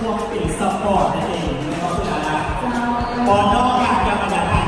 วงเป็นสปอร์ตนั่นเองนะครับคุณอาบอลนอกการบรรยากาศ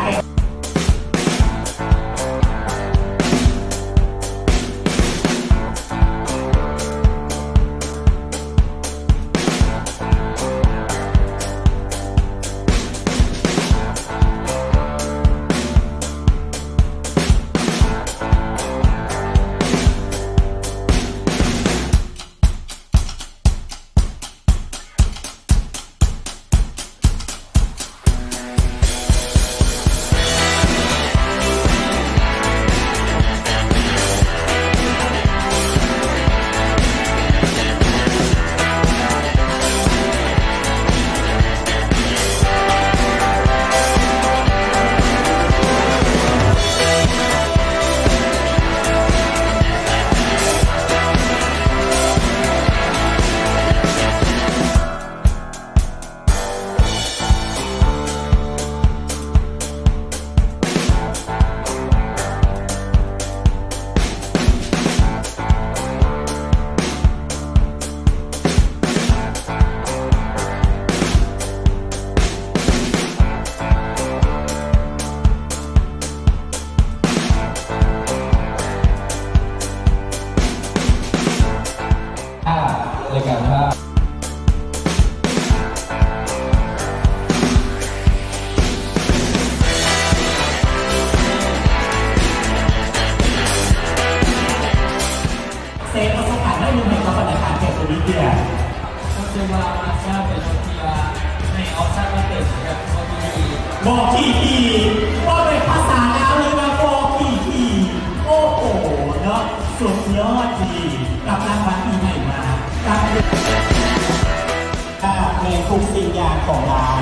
ในการว่าเซฟประสบการณ์ได้ยังไงกับบรรยากาศเก็บตัวนี้เดียวก็คือว่าอาจจะเป็นที่ว่าในออฟชั่นมาเตะกับโซนีบอกทีว่าเป็นภาษาลาวเลยนะบอกทีโอ้โหเนาะสุดยอดดีกับรางวัลปีใหม่มาการเพลงทุกสิ่งอย่างของร้าน